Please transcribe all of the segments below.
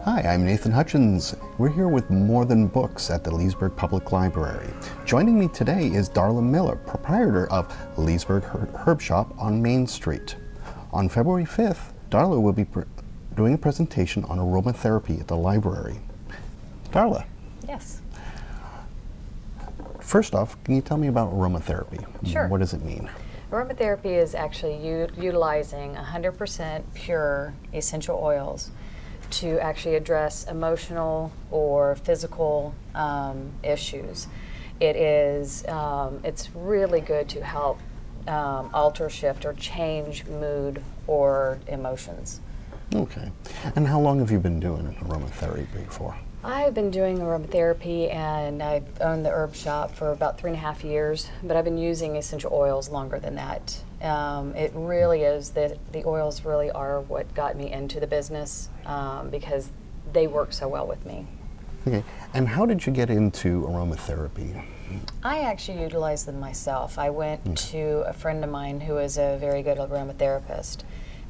Hi, I'm Nathan Hutchins. We're here with More Than Books at the Leesburg Public Library. Joining me today is Darla Miller, proprietor of Leesburg Herb Shop on Main Street. On February 5th, Darla will be doing a presentation on aromatherapy at the library. Darla. Yes. First off, can you tell me about aromatherapy? Sure. What does it mean? Aromatherapy is actually utilizing 100% pure essential oils to actually address emotional or physical issues. It's really good to help alter, shift, or change mood or emotions. Okay. And how long have you been doing aromatherapy for? I've been doing aromatherapy and I've owned the herb shop for about 3.5 years, but I've been using essential oils longer than that. It really is that the oils really are what got me into the business because they work so well with me. Okay. And how did you get into aromatherapy? I actually utilized them myself. I went to a friend of mine who is a very good aromatherapist.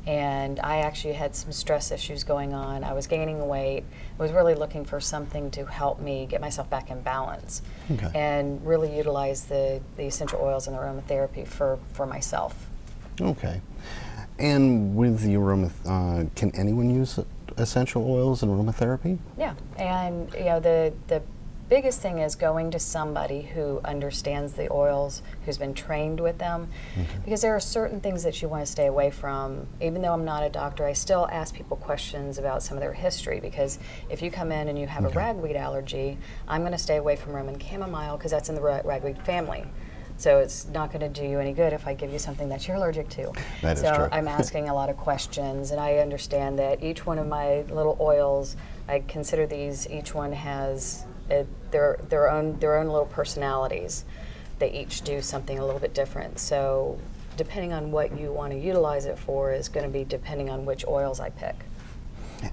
And I actually had some stress issues going on. I was gaining weight. I was really looking for something to help me get myself back in balance, and really utilize the essential oils and aromatherapy for myself. Okay. And with the can anyone use essential oils and aromatherapy? Yeah, and the biggest thing is going to somebody who understands the oils, who's been trained with them, because there are certain things that you want to stay away from. Even though I'm not a doctor, I still ask people questions about some of their history, because if you come in and you have a ragweed allergy, I'm going to stay away from Roman chamomile because that's in the ragweed family. So it's not going to do you any good if I give you something that you're allergic to. That is true. So I'm asking a lot of questions, and I understand that each one of my little oils, I consider these, each one has their own little personalities. They each do something a little bit different. So depending on what you want to utilize it for is going to be depending on which oils I pick.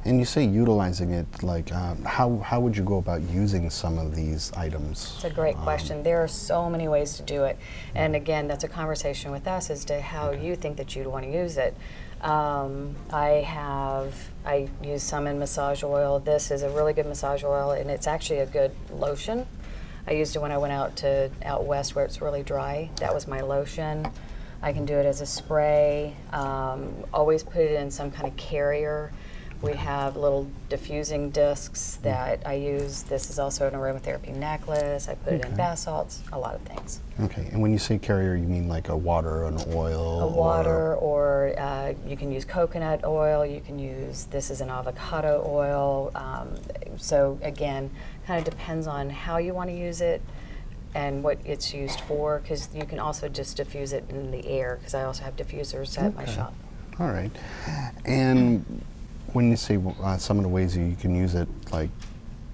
And you say utilizing it, like how would you go about using some of these items? It's a great question. There are so many ways to do it. And again, that's a conversation with us as to how you think that you'd want to use it. I use some in massage oil. This is a really good massage oil, and it's actually a good lotion. I used it when I went out west where it's really dry. That was my lotion. I can do it as a spray. Always put it in some kind of carrier. We have little diffusing discs that I use. This is also an aromatherapy necklace. I put it in bath salts, a lot of things. Okay, and when you say carrier, you mean like a water, an oil? A water, or you can use coconut oil. You can use, this is an avocado oil. So again, kind of depends on how you want to use it and what it's used for, because you can also just diffuse it in the air, because I also have diffusers at my shop. All right. And when you say some of the ways you can use it, like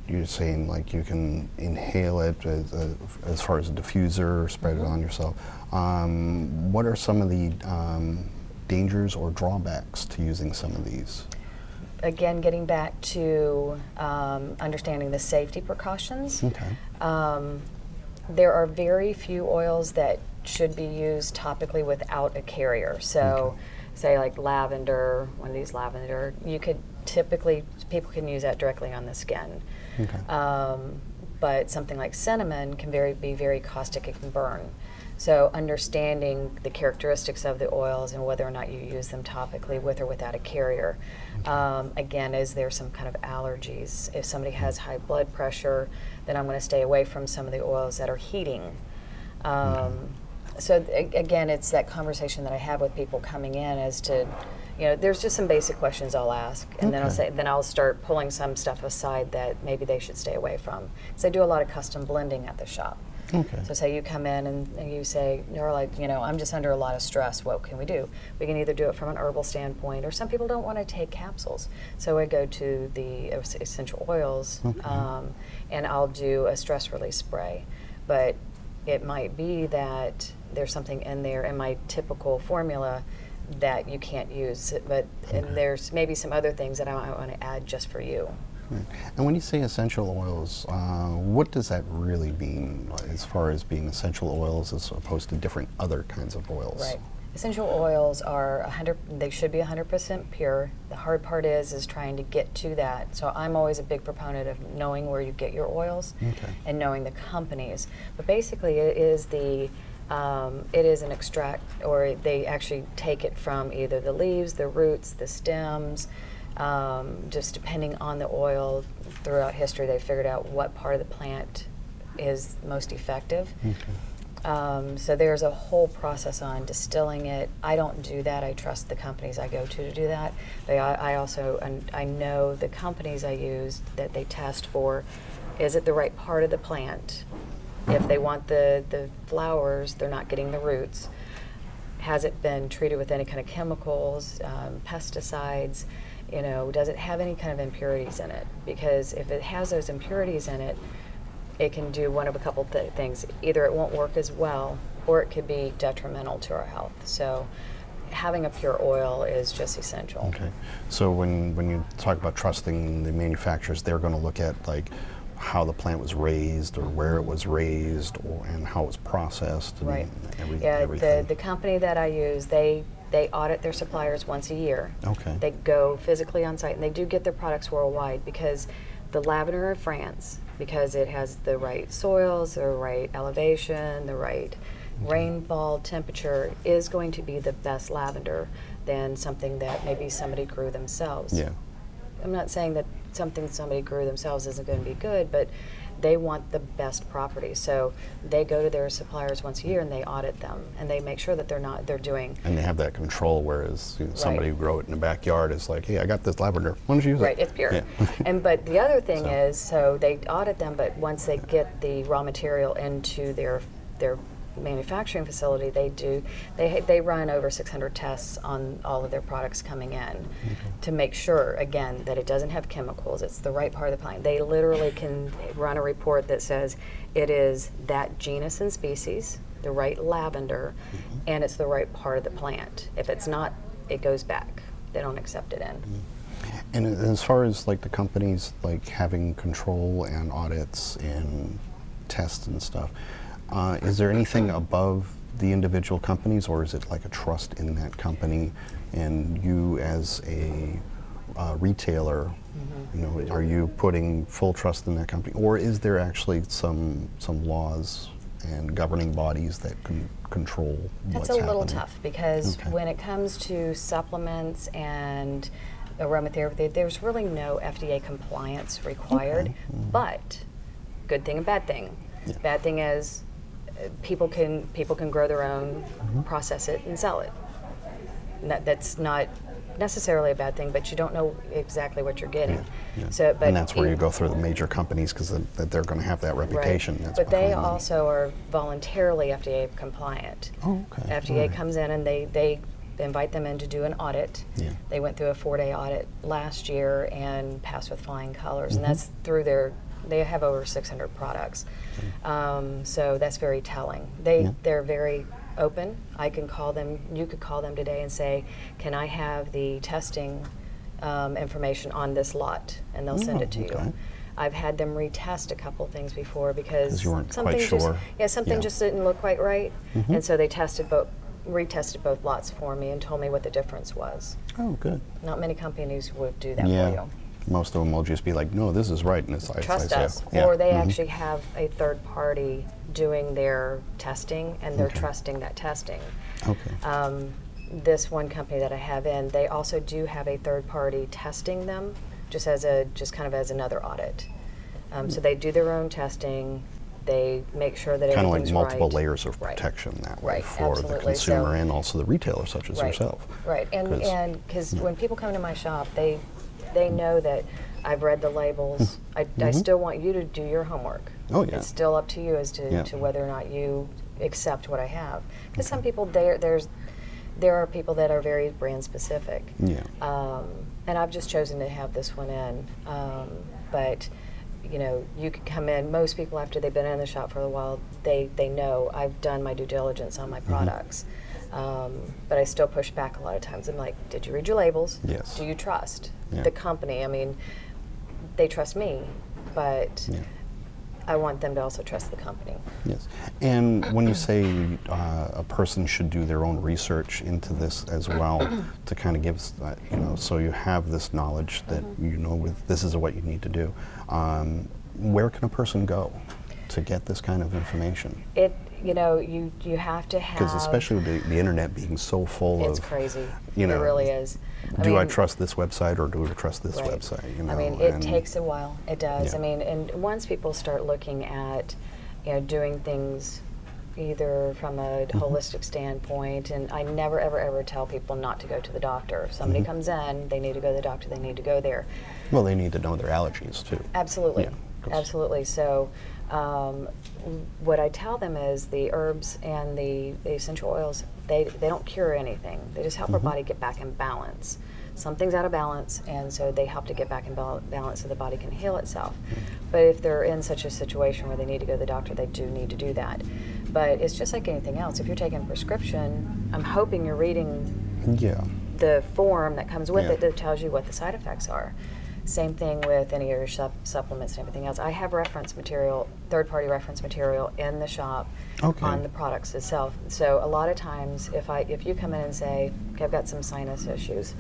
you're saying, like you can inhale it as far as a diffuser, or spread it on yourself. What are some of the dangers or drawbacks to using some of these? Again, getting back to understanding the safety precautions. There are very few oils that should be used topically without a carrier. So say like lavender, one of these lavender, you could typically, people can use that directly on the skin. But something like cinnamon can be very caustic, it can burn. So understanding the characteristics of the oils and whether or not you use them topically with or without a carrier. Again, is there some kind of allergies? If somebody has high blood pressure, then I'm going to stay away from some of the oils that are heating. So again, it's that conversation that I have with people coming in as to, there's just some basic questions I'll ask, and then I'll start pulling some stuff aside that maybe they should stay away from. Because I do a lot of custom blending at the shop. So say you come in and you say, I'm just under a lot of stress, what can we do? We can either do it from an herbal standpoint, or some people don't want to take capsules. So I go to the essential oils, and I'll do a stress release spray. But it might be that there's something in there in my typical formula that you can't use, and there's maybe some other things that I might want to add just for you. And when you say essential oils, what does that really mean as far as being essential oils as opposed to different other kinds of oils? Right. Essential oils are 100, they should be 100% pure. The hard part is trying to get to that. So I'm always a big proponent of knowing where you get your oils and knowing the companies. But basically it is an extract, or they actually take it from either the leaves, the roots, the stems, just depending on the oil. Throughout history they figured out what part of the plant is most effective. So there's a whole process on distilling it. I don't do that. I trust the companies I go to do that. But I know the companies I use that they test for, is it the right part of the plant? If they want the flowers, they're not getting the roots. Has it been treated with any kind of chemicals, pesticides? You know, does it have any kind of impurities in it? Because if it has those impurities in it, it can do one of a couple things. Either it won't work as well, or it could be detrimental to our health. So having a pure oil is just essential. Okay. So when you talk about trusting the manufacturers, they're going to look at like how the plant was raised, or where it was raised, and how it was processed, and right. Everything. The company that I use, they audit their suppliers once a year. Okay. They go physically on site, and they do get their products worldwide, because the lavender of France, because it has the right soils, the right elevation, the right rainfall temperature, is going to be the best lavender than something that maybe somebody grew themselves. Yeah. I'm not saying that something somebody grew themselves isn't going to be good, but they want the best properties. So they go to their suppliers once a year and they audit them, and they make sure that they're doing. And they have that control, whereas somebody who grew it in the backyard is like, hey, I got this lavender, why don't you use it? Right, it's pure. Yeah. But the other thing is, so they audit them, but once they get the raw material into their manufacturing facility, they run over 600 tests on all of their products coming in to make sure, again, that it doesn't have chemicals, it's the right part of the plant. They literally can run a report that says it is that genus and species, the right lavender, and it's the right part of the plant. If it's not, it goes back. They don't accept it in. And as far as like the companies like having control and audits and tests and stuff, is there anything above the individual companies, or is it like a trust in that company, and you as a retailer, you know, are you putting full trust in that company, or is there actually some laws and governing bodies that can control what's happening? That's a little tough, because when it comes to supplements and aromatherapy, there's really no FDA compliance required. But good thing and bad thing. Yeah. Bad thing is people can grow their own, process it, and sell it. That's not necessarily a bad thing, but you don't know exactly what you're getting. Yeah. So, but and that's where you go through the major companies, because they're going to have that reputation. Right. That's but they behind them. also are voluntarily FDA compliant. Oh, okay. FDA comes in and they invite them in to do an audit. Yeah. They went through a 4-day audit last year and passed with flying colors, and that's through they have over 600 products. So that's very telling. They're very open. I can call them, you could call them today and say, can I have the testing information on this lot? And they'll send it to you. I've had them retest a couple things before because you weren't something quite sure. something just didn't look quite right. And so they retested both lots for me and told me what the difference was. Oh, good. Not many companies would do that for you. Most of them will just be like, no, this is right. And it's like, Trust us. Or they actually have a third party doing their testing, and they're trusting that testing. Okay. This one company that I have in, they also do have a third party testing them, just kind of as another audit. So they do their own testing. They make sure that kind of like everything's multiple right. layers of protection that way for Absolutely. the consumer and also the retailer, such as yourself. Right, and because when people come to my shop, they know that I've read the labels. I still want you to do your homework. Oh yeah. It's still up to you as to whether or not you accept what I have. Because some people, there are people that are very brand specific. Yeah. And I've just chosen to have this one in. But you know, you could come in, most people after they've been in the shop for a while, they know I've done my due diligence on my products. But I still push back a lot of times. I'm like, did you read your labels? Yes. Do you trust the company? I mean, they trust me, but I want them to also trust the company. Yes. And when you say a person should do their own research into this as well, to kind of give, so you have this knowledge that this is what you need to do. Where can a person go to get this kind of information? You have to have, because especially with the internet being so full it's of, crazy. It really is. I trust this website or do I trust this website? It takes a while. It does. Yeah. And once people start looking at, doing things either from a holistic standpoint, and I never, ever, ever tell people not to go to the doctor. If somebody comes in, they need to go to the doctor, they need to go there. Well, they need to know their allergies too. Absolutely. Yeah, absolutely. So what I tell them is the herbs and the essential oils, they don't cure anything. They just help our body get back in balance. Something's out of balance, and so they help to get back in balance so the body can heal itself. But if they're in such a situation where they need to go to the doctor, they do need to do that. But it's just like anything else. If you're taking a prescription, I'm hoping you're reading the form that comes with it that tells you what the side effects are. Same thing with any of your supplements and everything else. I have reference material, third-party reference material in the shop on the products itself. So a lot of times, if you come in and say, okay, I've got some sinus issues,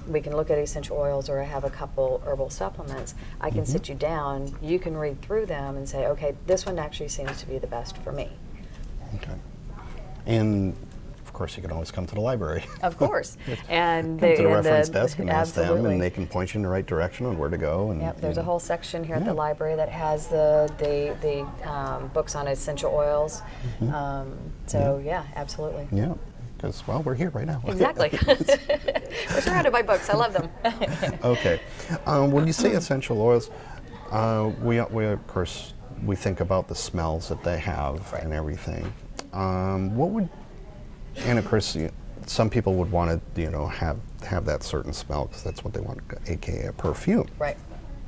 we can look at essential oils, or I have a couple herbal supplements. I can sit you down, you can read through them and say, okay, this one actually seems to be the best for me. Okay. And of course, you can always come to the library. Of course. And come to the reference desk and ask them, and they can point you in the right direction on where to go. And there's a whole section here at the library that has the books on essential oils. Absolutely. Yeah, because, we're here right now. Exactly. We're surrounded by books. I love them. Okay. When you say essential oils, we of course, we think about the smells that they have and everything. And of course, some people would want to, have that certain smell because that's what they want, aka a perfume. Right.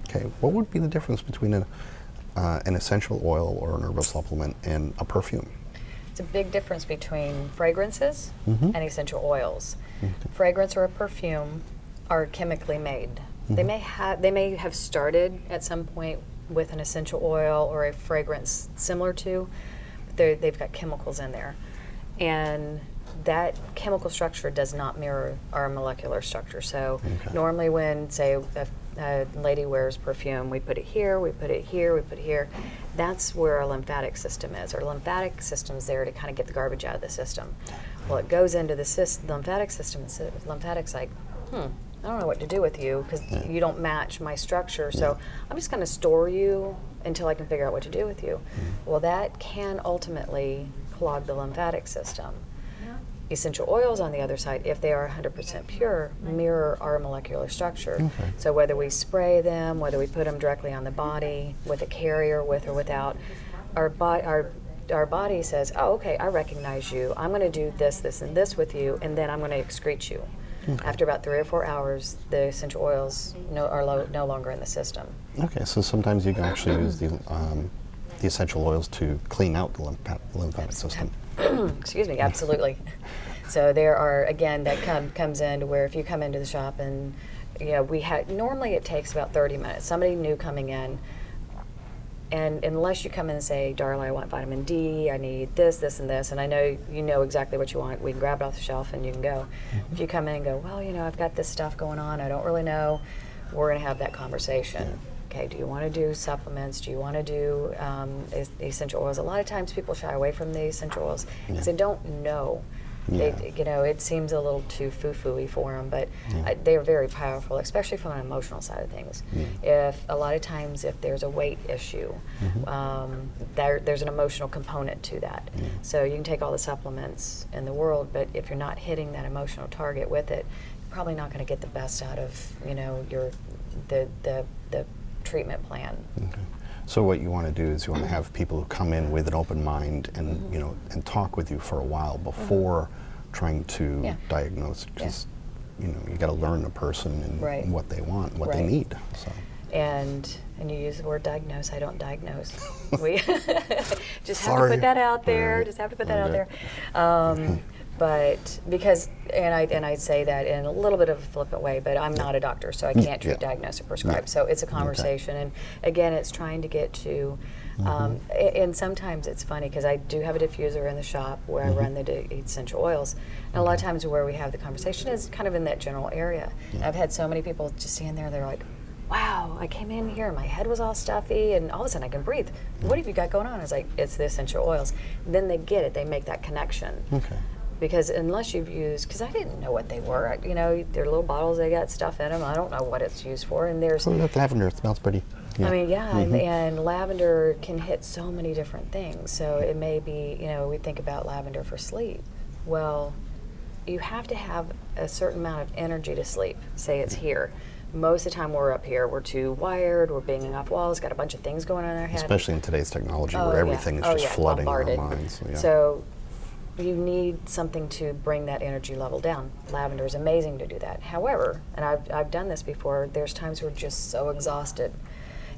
Okay. What would be the difference between an essential oil or an herbal supplement and a perfume? It's a big difference between fragrances and essential oils. Fragrance or a perfume are chemically made. They may have started at some point with an essential oil or a fragrance similar to, but they've got chemicals in there, and that chemical structure does not mirror our molecular structure. So normally when, say, a lady wears perfume, we put it here, we put it here, we put it here. That's where our lymphatic system is. Our lymphatic system's there to kind of get the garbage out of the system. Well, it goes into the lymphatic system, and the lymphatic's like, I don't know what to do with you because you don't match my structure, so I'm just going to store you until I can figure out what to do with you. Well, that can ultimately clog the lymphatic system. Essential oils, on the other side, if they are 100% pure, mirror our molecular structure. So whether we spray them, whether we put them directly on the body, with a carrier, with or without, our body says, oh, okay, I recognize you. I'm going to do this, this, and this with you, and then I'm going to excrete you. After about 3 or 4 hours, the essential oils are no longer in the system. Okay, so sometimes you can actually use the essential oils to clean out the lymphatic system. Excuse me, absolutely. So there are, again, that comes into where if you come into the shop and, normally it takes about 30 minutes. Somebody new coming in, and unless you come in and say, Darla, I want vitamin D, I need this, this, and this, and I know you know exactly what you want, we can grab it off the shelf and you can go. If you come in and go, well, I've got this stuff going on, I don't really know, we're going to have that conversation. Okay, do you want to do supplements? Do you want to do essential oils? A lot of times people shy away from the essential oils because they don't know. It seems a little too foo-foo-y for them, but they are very powerful, especially from an emotional side of things. If a lot of times if there's a weight issue, there's an emotional component to that. So you can take all the supplements in the world, but if you're not hitting that emotional target with it, you're probably not going to get the best out of the treatment plan. So what you want to do is you want to have people who come in with an open mind and and talk with you for a while before trying to diagnose, because you got to learn the person and what they want, what they need. So. And you use the word diagnose. I don't diagnose. We just have to put that out there. Just have to put that out there. But because, and I say that in a little bit of a flippant way, but I'm not a doctor, so I can't treat, diagnose, or prescribe. So it's a conversation, and again, it's trying to get to, and sometimes it's funny because I do have a diffuser in the shop where I run the essential oils, and a lot of times where we have the conversation is kind of in that general area. I've had so many people just stand there, they're like, wow, I came in here and my head was all stuffy and all of a sudden I can breathe. What have you got going on? I was like, it's the essential oils. And then they get it, they make that connection. Okay. Because unless you've used, because I didn't know what they were, you know, they're little bottles, they got stuff in them. I don't know what it's used for. And there's, Oh, look, lavender, it smells pretty. Yeah. I mean, and lavender can hit so many different things. So it may be, you know, we think about lavender for sleep. Well, you have to have a certain amount of energy to sleep. Say it's here. Most of the time we're up here, we're too wired, we're banging off walls, got a bunch of things going on in our head. Especially in today's technology where everything is just flooding bombarded. our minds. So you need something to bring that energy level down. Lavender is amazing to do that. However, and I've done this before, there's times we're just so exhausted.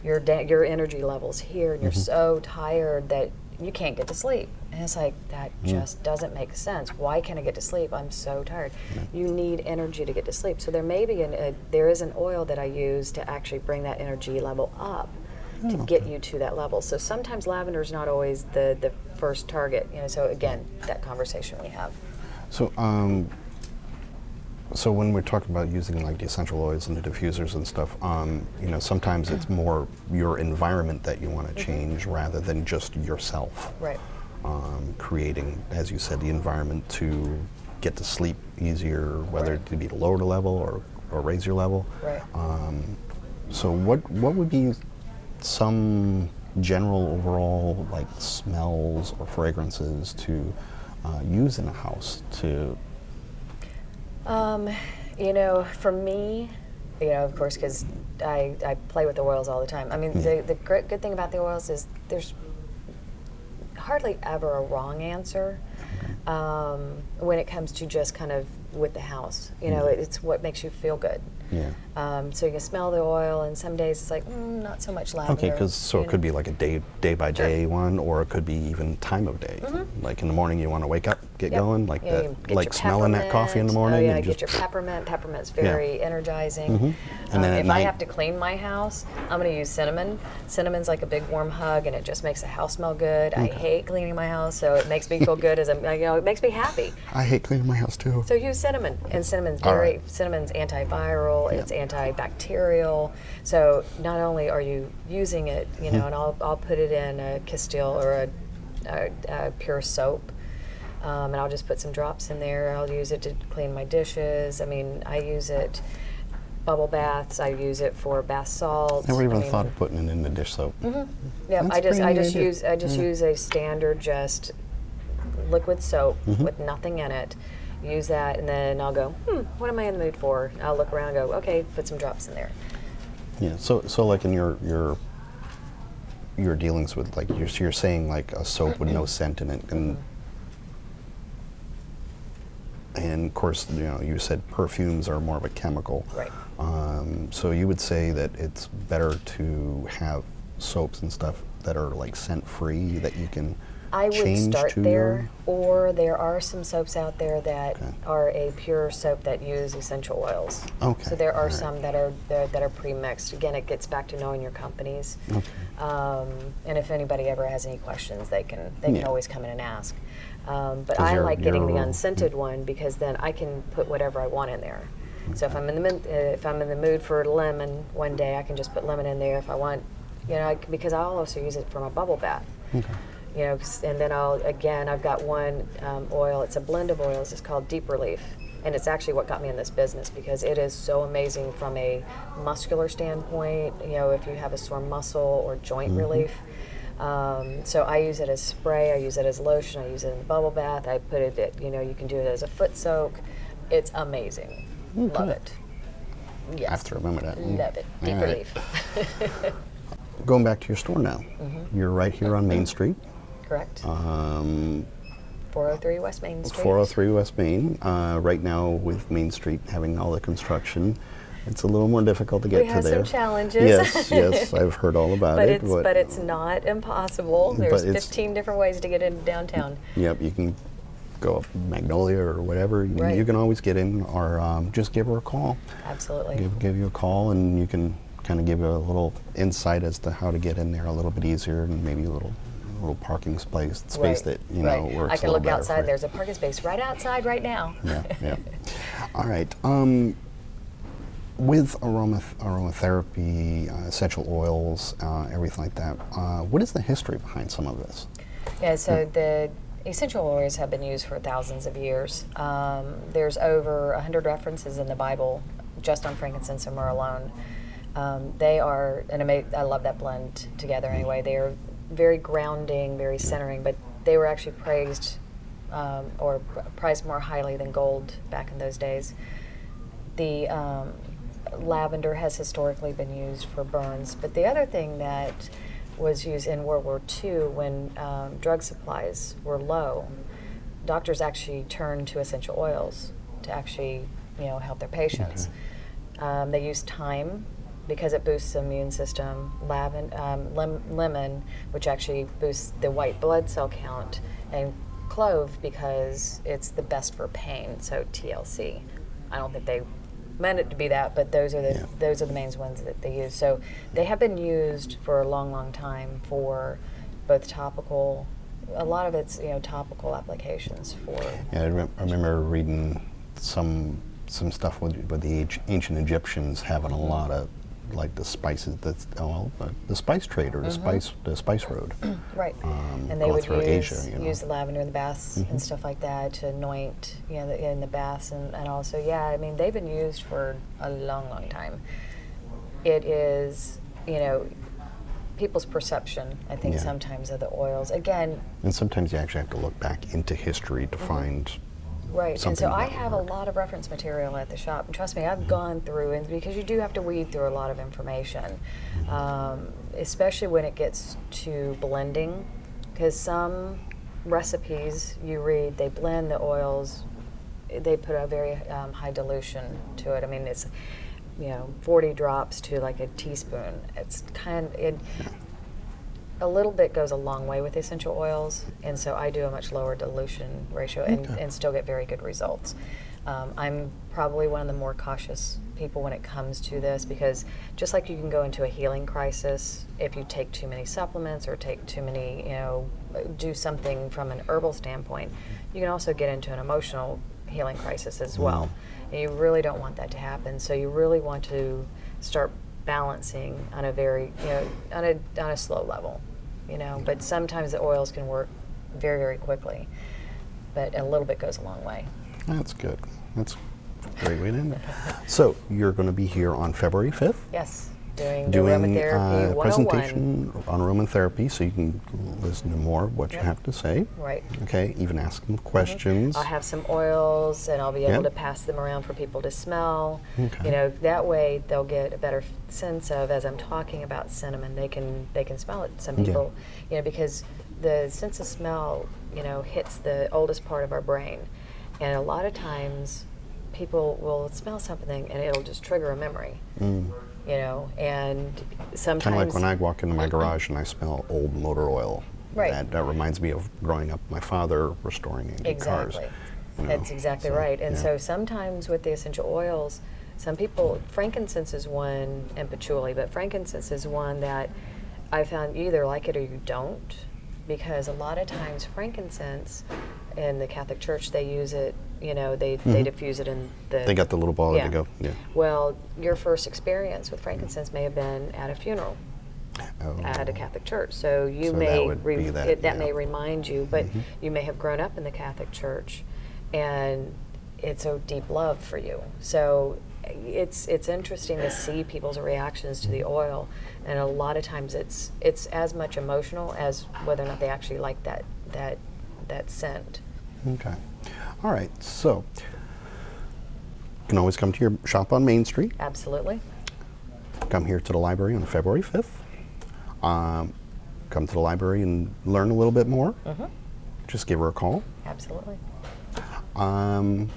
Your energy level's here and you're so tired that you can't get to sleep. And it's like, that just doesn't make sense. Why can't I get to sleep? I'm so tired. You need energy to get to sleep. So there may be there is an oil that I use to actually bring that energy level up to get you to that level. So sometimes lavender is not always the first target. You know, so again, that conversation we have. So, so when we're talking about using like the essential oils and the diffusers and stuff, you know, sometimes it's more your environment that you want to change rather than just yourself. Right. Creating, as you said, the environment to get to sleep easier, whether it be to lower the level or raise your level. Right. So what would be some general overall like smells or fragrances to use in a house to? You know, for me, you know, of course, because I play with the oils all the time. I mean, the good thing about the oils is there's hardly ever a wrong answer when it comes to just kind of with the house. You know, it's what makes you feel good. Yeah. So you can smell the oil, and some days it's like, not so much lavender. Okay, because it could be like a day by day one, or it could be even time of day. Like in the morning, you want to wake up, get going, like that, like smelling that coffee in the morning. Oh yeah, and get your peppermint. Peppermint's very energizing. And then if I have to clean my house, I'm going to use cinnamon. Cinnamon's like a big warm hug, and it just makes the house smell good. I hate cleaning my house, so it makes me feel good. It makes me happy. I hate cleaning my house too. So use cinnamon, and cinnamon's cinnamon's antiviral. It's antibacterial. So not only are you using it, you know, and I'll put it in a Castile or a pure soap, and I'll just put some drops in there. I'll use it to clean my dishes. I mean, I use it bubble baths. I use it for bath salts. Never even thought of putting it in the dish soap. Yeah, I just use a standard just liquid soap with nothing in it. Use that, and then I'll go, what am I in the mood for? I'll look around and go, okay, put some drops in there. Yeah, so like in your dealings with, like, you're saying like a soap with no scent in it, and of course, you know, you said perfumes are more of a chemical. Right. So you would say that it's better to have soaps and stuff that are like scent-free that you can I would change start to there, or there are some soaps out there that are a pure soap that use essential oils. Okay. So there are some that are pre-mixed. Again, it gets back to knowing your companies. Okay. And if anybody ever has any questions, they can always come in and ask. But 'Cause I like getting the you're- unscented one because then I can put whatever I want in there. So if I'm in the mood for lemon one day, I can just put lemon in there. If I want, you know, because I'll also use it for my bubble bath. Okay. You know, and then I've got one oil. It's a blend of oils. It's called Deep Relief, and it's actually what got me in this business because it is so amazing from a muscular standpoint. You know, if you have a sore muscle or joint relief. So I use it as spray. I use it as lotion. I use it in the bubble bath. I put it. You know, you can do it as a foot soak. It's amazing. Love it. Yes. I have to remember that. Love it. Deep All right. Relief. Going back to your store now, you're right here on Main Street. Correct. 403 West Main Street. 403 West Main. Right now, with Main Street having all the construction, it's a little more difficult to get We have to there. some challenges. Yes, I've heard all about but it. But it's not impossible. There's but it's- 15 different ways to get into downtown. Yep, you can go up Magnolia or whatever, Right. you can always get in, or just give her a call. Absolutely. Give you a call, and you can kind of give a little insight as to how to get in there a little bit easier, and maybe a little parking space Right. that Right. works. I can a little look better outside. for you. There's a parking space right outside right now. Yeah, yeah. All right. With aromatherapy, essential oils, everything like that, what is the history behind some of this? Yeah, so the essential oils have been used for thousands of years. There's over 100 references in the Bible just on frankincense and myrrh alone. They are, I love that blend together anyway. They are very grounding, very centering, but they were actually praised or prized more highly than gold back in those days. The lavender has historically been used for burns, but the other thing that was used in World War II when drug supplies were low, doctors actually turned to essential oils to actually, help their patients. Okay. They use thyme because it boosts the immune system, lemon, which actually boosts the white blood cell count, and clove because it's the best for pain, so TLC. I don't think they meant it to be that, but those are the main ones that they use. So they have been used for a long, long time for both topical. A lot of it's topical applications for. Yeah, I remember reading some stuff with the ancient Egyptians having a lot of like the spices. The spice trade or the spice road. Right, and they going would through Asia, use the lavender in the baths and stuff like that to anoint, in the baths, and also, they've been used for a long, long time. It is, people's perception, I think, sometimes of the oils. Again, and sometimes you actually have to look back into history to find. right, and so I have a work. lot of reference material at the shop. And trust me, I've gone through, and because you do have to weed through a lot of information, especially when it gets to blending, because some recipes you read, they blend the oils, they put a very high dilution to it. I mean, it's 40 drops to like a teaspoon. It's a little bit goes a long way with essential oils, and so I do a much lower dilution ratio and still get very good results. I'm probably one of the more cautious people when it comes to this, because just like you can go into a healing crisis if you take too many supplements or take too many, do something from an herbal standpoint, you can also get into an emotional healing crisis as well. And you really don't want that to happen, so you really want to start balancing on a very, on a slow level, but sometimes the oils can work very, very quickly, but a little bit goes a long way. That's good. That's a great way to end it. So you're going to be here on February 5th. Yes, doing a Aromatherapy 101. presentation on aromatherapy, so you can listen to more of what you have to say. Right. Okay, even ask them questions. I'll have some oils, and I'll be able to pass them around for people to smell. Okay. That way they'll get a better sense of, as I'm talking about cinnamon, they can smell it. Some people, because the sense of smell, hits the oldest part of our brain, and a lot of times people will smell something and it'll just trigger a memory. And sometimes Kind of like when I walk into my garage and I smell old motor oil. Right. That reminds me of growing up, my father restoring antique cars. Exactly. That's exactly right. And so sometimes with the essential oils, some people, frankincense is one, and patchouli, but frankincense is one that I found you either like it or you don't, because a lot of times frankincense in the Catholic Church, they use it, they diffuse it in the... They got the little ball to go. Yeah. Well, your first experience with frankincense may have been at a funeral. At a Catholic church, so you may may remind you, but you may have grown up in the Catholic Church, and it's a deep love for you. So it's interesting to see people's reactions to the oil, and a lot of times it's as much emotional as whether or not they actually like that scent. Okay. All right. So you can always come to your shop on Main Street. Absolutely. Come here to the library on February 5th. Come to the library and learn a little bit more. Just give her a call. Absolutely. And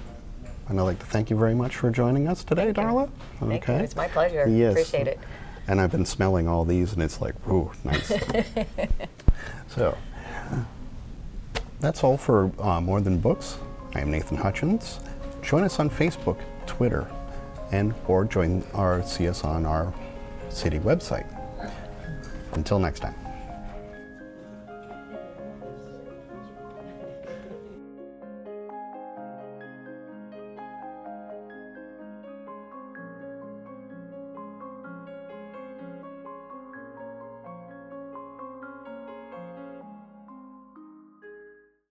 I'd like to thank you very much for joining us today, Darla. Thank you. It's my pleasure. Yes. Appreciate it. And I've been smelling all these, and it's like, ooh, nice. So, That's all for More Than Books. I am Nathan Hutchins. Join us on Facebook, Twitter, or see us on our city website. Until next time.